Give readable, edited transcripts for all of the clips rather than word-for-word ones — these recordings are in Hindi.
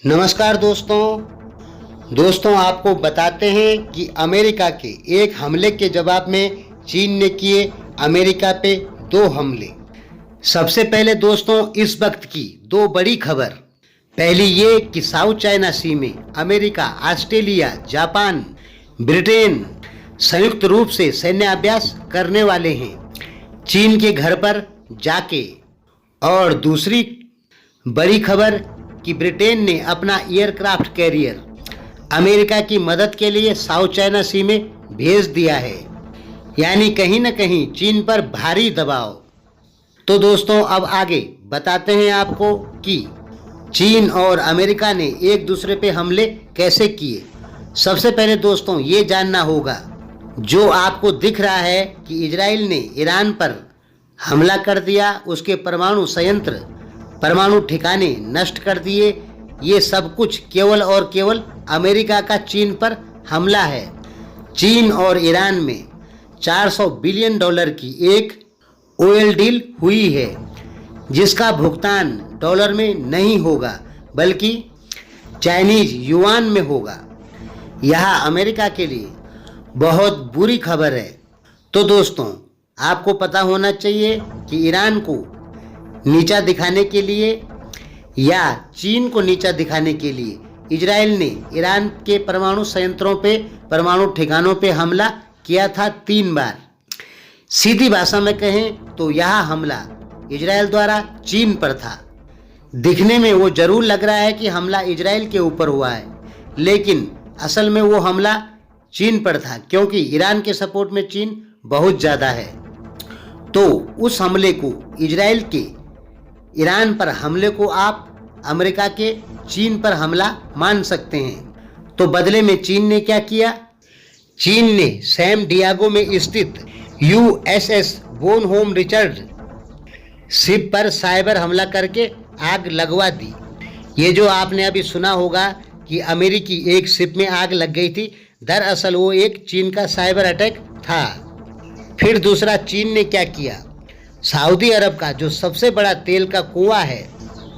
नमस्कार दोस्तों आपको बताते हैं कि अमेरिका के एक हमले के जवाब में चीन ने किए अमेरिका पे 2 हमले। सबसे पहले दोस्तों इस वक्त की 2 बड़ी खबर। पहली ये कि साउथ चाइना सी में अमेरिका, ऑस्ट्रेलिया, जापान, ब्रिटेन संयुक्त रूप से सैन्य अभ्यास करने वाले हैं चीन के घर पर जाके। और दूसरी बड़ी खबर कि ब्रिटेन ने अपना एयरक्राफ्ट कैरियर अमेरिका की मदद के लिए साउथ चाइना सी में भेज दिया है, यानी कहीं न कहीं चीन पर भारी दबाव। तो दोस्तों अब आगे बताते हैं आपको कि चीन और अमेरिका ने एक दूसरे पे हमले कैसे किए। सबसे पहले दोस्तों ये जानना होगा, जो आपको दिख रहा है कि इजराइल ने ईरान पर हमला कर दिया, उसके परमाणु संयंत्र, परमाणु ठिकाने नष्ट कर दिए। ये सब कुछ केवल और केवल अमेरिका का चीन पर हमला है। चीन और ईरान में $400 बिलियन की एक ऑयल डील हुई है, जिसका भुगतान डॉलर में नहीं होगा बल्कि चाइनीज युआन में होगा। यह अमेरिका के लिए बहुत बुरी खबर है। तो दोस्तों आपको पता होना चाहिए कि ईरान को नीचा दिखाने के लिए या चीन को नीचा दिखाने के लिए इजराइल ने ईरान के परमाणु संयंत्रों पे, परमाणु ठिकानों पे हमला किया था 3 बार। सीधी भाषा में कहें तो यह हमला इजराइल द्वारा चीन पर था। दिखने में वो जरूर लग रहा है कि हमला इजराइल के ऊपर हुआ है, लेकिन असल में वो हमला चीन पर था, क्योंकि ईरान के सपोर्ट में चीन बहुत ज़्यादा है। तो उस हमले को, इजराइल के ईरान पर हमले को आप अमेरिका के चीन पर हमला मान सकते हैं। तो बदले में चीन ने क्या किया? चीन ने सैम डियागो में स्थित USS बोनहोम रिचर्ड शिप पर साइबर हमला करके आग लगवा दी। ये जो आपने अभी सुना होगा कि अमेरिकी एक शिप में आग लग गई थी, दरअसल वो एक चीन का साइबर अटैक था। फिर दूसरा, चीन ने क्या किया? सऊदी अरब का जो सबसे बड़ा तेल का कुआं है,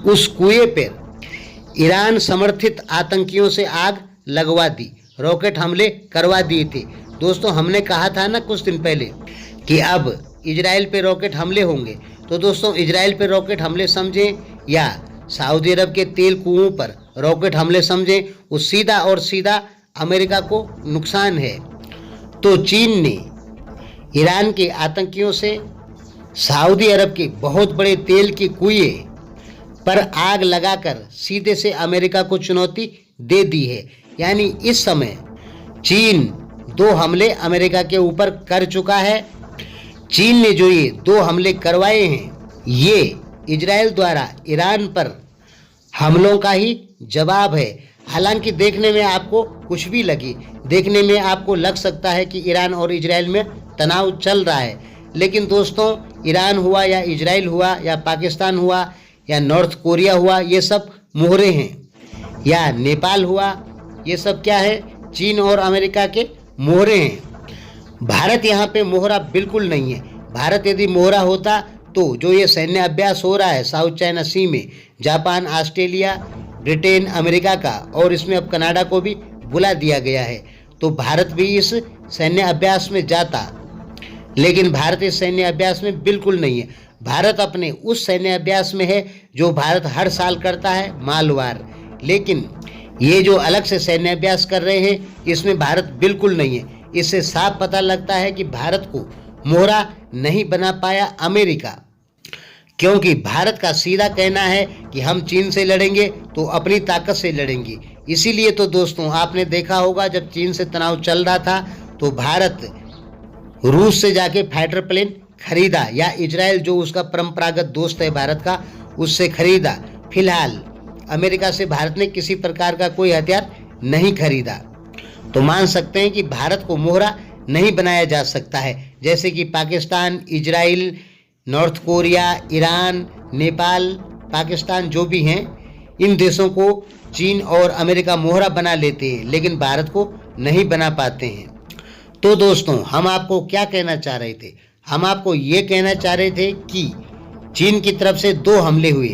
उस कुएं पर ईरान समर्थित आतंकियों से आग लगवा दी, रॉकेट हमले करवा दिए थे। दोस्तों हमने कहा था ना कुछ दिन पहले कि अब इजराइल पे रॉकेट हमले होंगे। तो दोस्तों इजराइल पे रॉकेट हमले समझें या सऊदी अरब के तेल कुओं पर रॉकेट हमले समझें, वो सीधा और सीधा अमेरिका को नुकसान है। तो चीन ने ईरान के आतंकियों से सऊदी अरब के बहुत बड़े तेल के कुएं पर आग लगाकर सीधे से अमेरिका को चुनौती दे दी है। यानी इस समय चीन 2 हमले अमेरिका के ऊपर कर चुका है। चीन ने जो ये 2 हमले करवाए हैं, ये इजराइल द्वारा ईरान पर हमलों का ही जवाब है। हालांकि देखने में आपको कुछ भी लगे, देखने में आपको लग सकता है कि ईरान और इजराइल में तनाव चल रहा है, लेकिन दोस्तों ईरान हुआ या इजराइल हुआ या पाकिस्तान हुआ या नॉर्थ कोरिया हुआ, ये सब मोहरे हैं, या नेपाल हुआ, ये सब क्या है? चीन और अमेरिका के मोहरे हैं। भारत यहाँ पे मोहरा बिल्कुल नहीं है। भारत यदि मोहरा होता तो जो ये सैन्य अभ्यास हो रहा है साउथ चाइना सी में, जापान, ऑस्ट्रेलिया, ब्रिटेन, अमेरिका का, और इसमें अब कनाडा को भी बुला दिया गया है, तो भारत भी इस सैन्य अभ्यास में जाता। लेकिन भारत इस सैन्य अभ्यास में बिल्कुल नहीं है। भारत अपने उस सैन्य अभ्यास में है जो भारत हर साल करता है, मालवार। लेकिन ये जो अलग से सैन्य अभ्यास कर रहे हैं, इसमें भारत बिल्कुल नहीं है। इससे साफ पता लगता है कि भारत को मोहरा नहीं बना पाया अमेरिका, क्योंकि भारत का सीधा कहना है कि हम चीन से लड़ेंगे तो अपनी ताकत से लड़ेंगे। इसीलिए तो दोस्तों आपने देखा होगा, जब चीन से तनाव चल रहा था तो भारत रूस से जाके फाइटर प्लेन खरीदा, या इजराइल जो उसका परंपरागत दोस्त है भारत का, उससे खरीदा। फिलहाल अमेरिका से भारत ने किसी प्रकार का कोई हथियार नहीं खरीदा। तो मान सकते हैं कि भारत को मोहरा नहीं बनाया जा सकता है, जैसे कि Pakistan, Israel, north Korea, Iran, Nepal, Pakistan जो भी हैं, इन देशों को चीन और अमेरिका मोहरा बना लेते हैं, लेकिन भारत को नहीं बना पाते हैं। तो दोस्तों हम आपको क्या कहना चाह रहे थे? हम आपको ये कहना चाह रहे थे कि चीन की तरफ से 2 हमले हुए,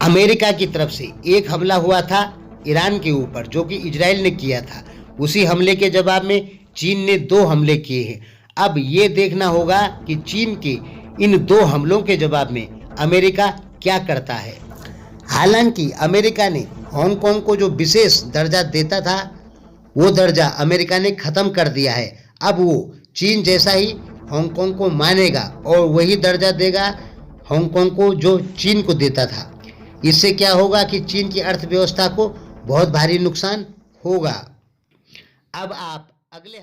अमेरिका की तरफ से एक हमला हुआ था ईरान के ऊपर, जो कि इजराइल ने किया था। उसी हमले के जवाब में चीन ने 2 हमले किए हैं। अब ये देखना होगा कि चीन के इन 2 हमलों के जवाब में अमेरिका क्या करता है। हालांकि अमेरिका ने हांगकांग को जो विशेष दर्जा देता था, वो दर्जा अमेरिका ने ख़त्म कर दिया है। अब वो चीन जैसा ही हांगकांग को मानेगा और वही दर्जा देगा हांगकांग को जो चीन को देता था। इससे क्या होगा कि चीन की अर्थव्यवस्था को बहुत भारी नुकसान होगा। अब आप अगले